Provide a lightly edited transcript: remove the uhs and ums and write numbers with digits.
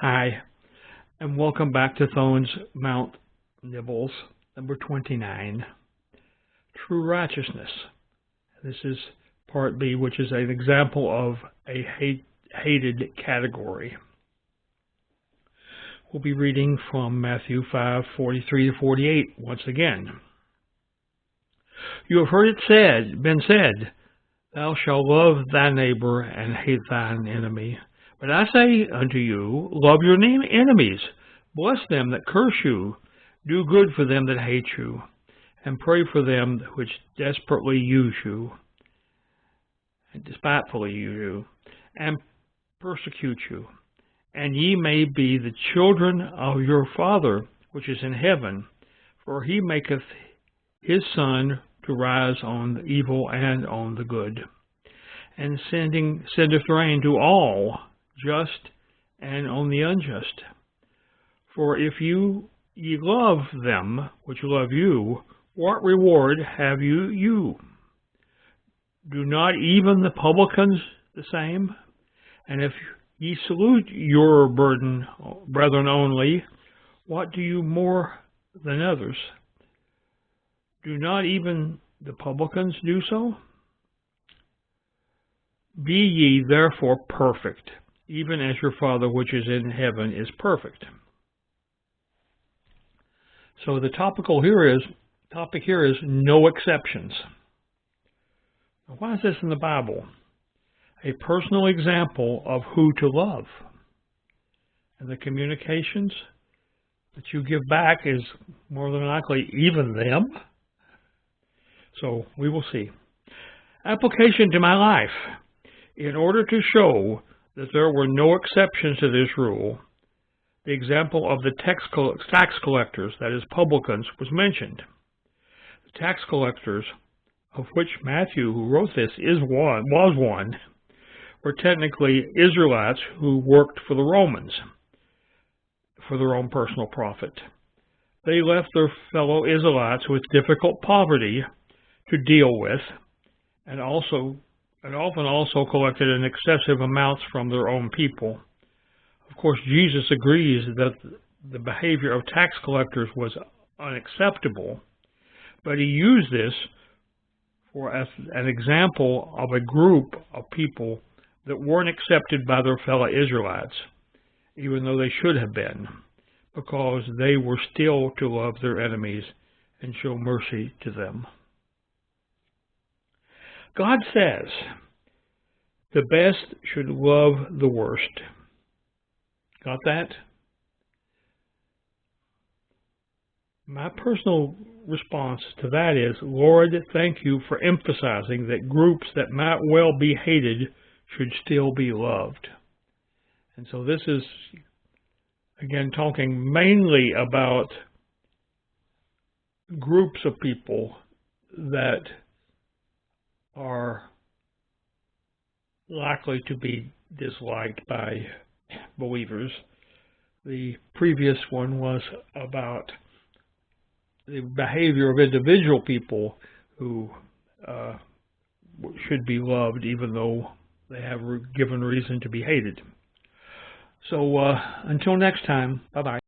Hi, and welcome back to Thone's Mount Nibbles, number 29, True Righteousness. This is part B, which is an example of a hated category. We'll be reading from Matthew 5:43 to 48 once again. You have heard it been said, Thou shalt love thy neighbor and hate thine enemy. But I say unto you, love your enemies, bless them that curse you, do good for them that hate you, and pray for them which desperately use you, and despitefully use you, and persecute you. And ye may be the children of your Father which is in heaven, for he maketh his sun to rise on the evil and on the good, and sendeth rain to all just and on the unjust. For if ye love them which love you, what reward have you? Do not even the publicans the same? And if ye salute your brethren only, what do you more than others? Do not even the publicans do so? Be ye therefore perfect, even as your Father which is in heaven is perfect. So the topic here is no exceptions. Now, why is this in the Bible? A personal example of who to love. And the communications that you give back is more than likely even them. So we will see. Application to my life. In order to show that there were no exceptions to this rule, the example of the tax collectors, that is publicans, was mentioned. The tax collectors, of which Matthew, who wrote this, was one, were technically Israelites who worked for the Romans for their own personal profit. They left their fellow Israelites with difficult poverty to deal with, and often also collected in excessive amounts from their own people. Of course, Jesus agrees that the behavior of tax collectors was unacceptable, but he used this as an example of a group of people that weren't accepted by their fellow Israelites, even though they should have been, because they were still to love their enemies and show mercy to them. God says the best should love the worst. Got that? My personal response to that is, Lord, thank you for emphasizing that groups that might well be hated should still be loved. And so this is, again, talking mainly about groups of people that are likely to be disliked by believers. The previous one was about the behavior of individual people who should be loved even though they have given reason to be hated. So until next time, bye-bye.